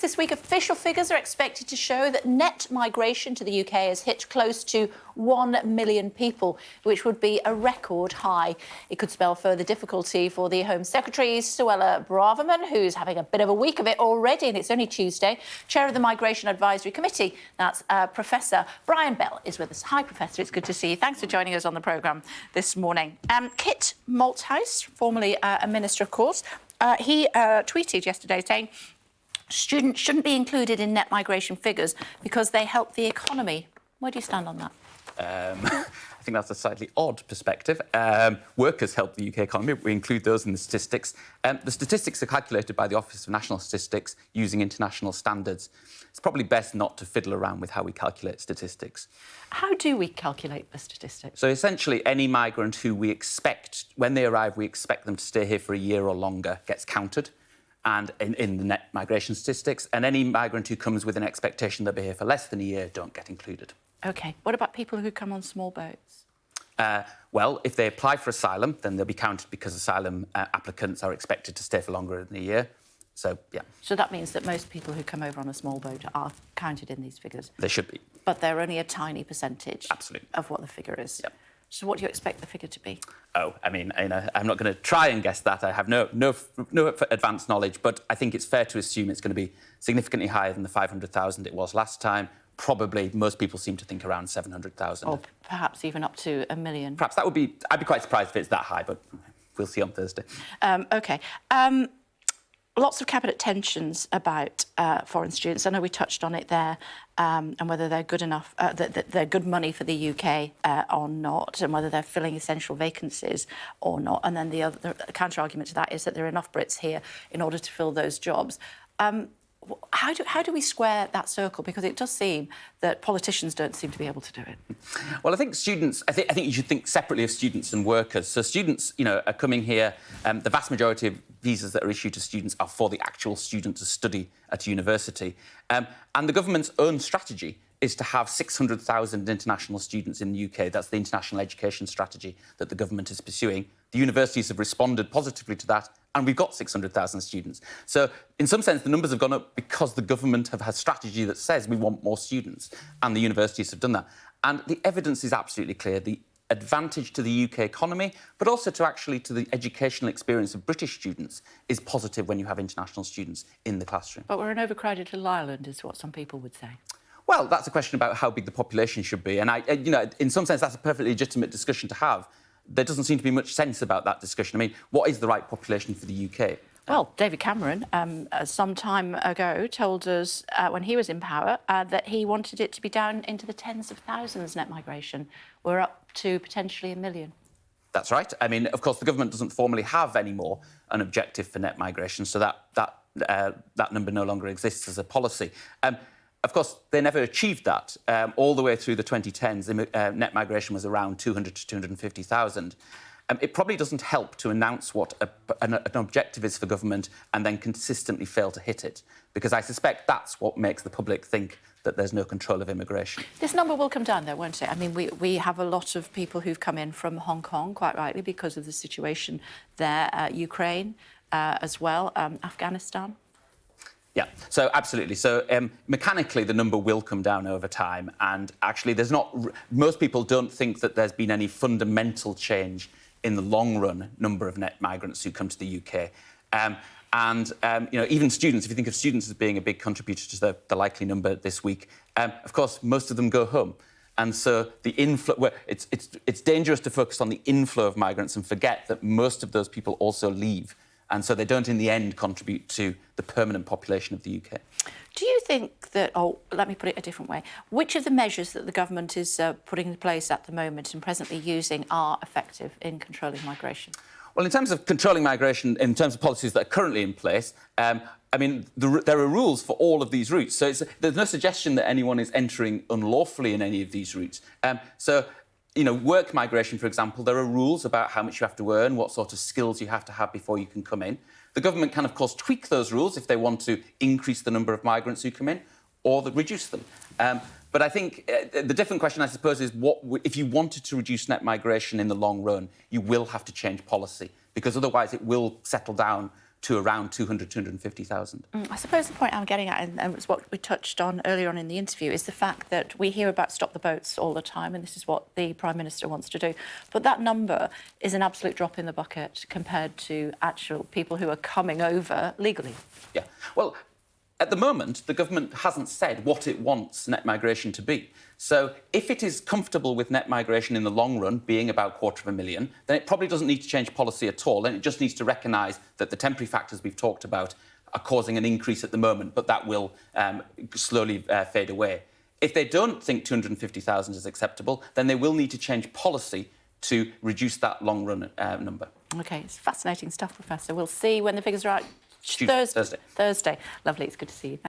This week, official figures are expected to show that net migration to the UK has hit close to 1 million people, which would be a record high. It could spell further difficulty for the Home Secretary, Suella Braverman, who's having a bit of a week of it already, and it's only Tuesday. Chair of the Migration Advisory Committee, that's Professor Brian Bell, is with us. Hi, Professor, it's good to see you. Thanks for joining us on the programme this morning. Kit Malthouse, formerly a minister, of course, he tweeted yesterday saying, students shouldn't be included in net migration figures because they help the economy. Where do you stand on that? I think that's a slightly odd perspective. Workers help the UK economy. We include those in the statistics. The statistics are calculated by the Office of National Statistics using international standards. It's probably best not to fiddle around with how we calculate statistics. How do we calculate the statistics? So essentially, any migrant who we expect, when they arrive, we expect them to stay here for a year or longer, gets counted and in the net migration statistics, and any migrant who comes with an expectation they'll be here for less than a year don't get included. OK. What about people who come on small boats? Well, if they apply for asylum, then they'll be counted because asylum applicants are expected to stay for longer than a year. So, yeah. So that means that most people who come over on a small boat are counted in these figures? They should be. But they're only a tiny percentage Absolutely. Of what the figure is? Yep. So what do you expect the figure to be? Oh, I mean, I'm not going to try and guess that. I have no advanced knowledge, but I think it's fair to assume it's going to be significantly higher than the 500,000 it was last time. Probably most people seem to think around 700,000. Or perhaps even up to 1 million. Perhaps that would be... I'd be quite surprised if it's that high, but we'll see on Thursday. OK. Lots of cabinet tensions about foreign students. I know we touched on it there, and whether they're good enough, that they're good money for the UK or not, and whether they're filling essential vacancies or not. And then the counter-argument to that is that there are enough Brits here in order to fill those jobs. How do we square that circle? Because it does seem that politicians don't seem to be able to do it. Well, I think students... I think you should think separately of students and workers. So students, are coming here. The vast majority of visas that are issued to students are for the actual student to study at university. And the government's own strategy is to have 600,000 international students in the UK. That's the international education strategy that the government is pursuing. The universities have responded positively to that, and we've got 600,000 students. So, in some sense, the numbers have gone up because the government have had a strategy that says we want more students, and the universities have done that. And the evidence is absolutely clear. The advantage to the UK economy, but also to the educational experience of British students, is positive when you have international students in the classroom. But we're an overcrowded little island, is what some people would say. Well, that's a question about how big the population should be. And, in some sense, that's a perfectly legitimate discussion to have. There doesn't seem to be much sense about that discussion. I mean, what is the right population for the UK? Well, David Cameron, some time ago, told us when he was in power that he wanted it to be down into the tens of thousands net migration. We're up to potentially 1 million. That's right. I mean, of course, the government doesn't formally have anymore an objective for net migration, so that number no longer exists as a policy. Of course, they never achieved that. All the way through the 2010s, net migration was around 200 to 250,000. It probably doesn't help to announce what an objective is for government and then consistently fail to hit it, because I suspect that's what makes the public think that there's no control of immigration. This number will come down, though, won't it? I mean, we have a lot of people who've come in from Hong Kong, quite rightly, because of the situation there, Ukraine as well, Afghanistan. Yeah, so absolutely. So mechanically, the number will come down over time. And actually, most people don't think that there's been any fundamental change in the long-run number of net migrants who come to the UK. Even students, if you think of students as being a big contributor to the likely number this week, of course, most of them go home. And so the inflow... it's dangerous to focus on the inflow of migrants and forget that most of those people also leave. And so they don't, in the end, contribute to the permanent population of the UK. Do you think that... Oh, let me put it a different way. Which of the measures that the government is putting in place at the moment and presently using are effective in controlling migration? Well, in terms of controlling migration, in terms of policies that are currently in place, there are rules for all of these routes. So there's no suggestion that anyone is entering unlawfully in any of these routes. Work migration, for example, there are rules about how much you have to earn, what sort of skills you have to have before you can come in. The government can, of course, tweak those rules if they want to increase the number of migrants who come in, or reduce them. But I think the different question, I suppose, is if you wanted to reduce net migration in the long run, you will have to change policy, because otherwise it will settle down to around 200, 250,000. I suppose the point I'm getting at, and it's what we touched on earlier on in the interview, is the fact that we hear about stop the boats all the time, and this is what the Prime Minister wants to do. But that number is an absolute drop in the bucket compared to actual people who are coming over legally. Yeah. Well, at the moment, the government hasn't said what it wants net migration to be. So if it is comfortable with net migration in the long run being about 250,000, then it probably doesn't need to change policy at all, and it just needs to recognise that the temporary factors we've talked about are causing an increase at the moment, but that will slowly fade away. If they don't think 250,000 is acceptable, then they will need to change policy to reduce that long-run number. OK, it's fascinating stuff, Professor. We'll see when the figures are out. Thursday. Thursday. Lovely, it's good to see you.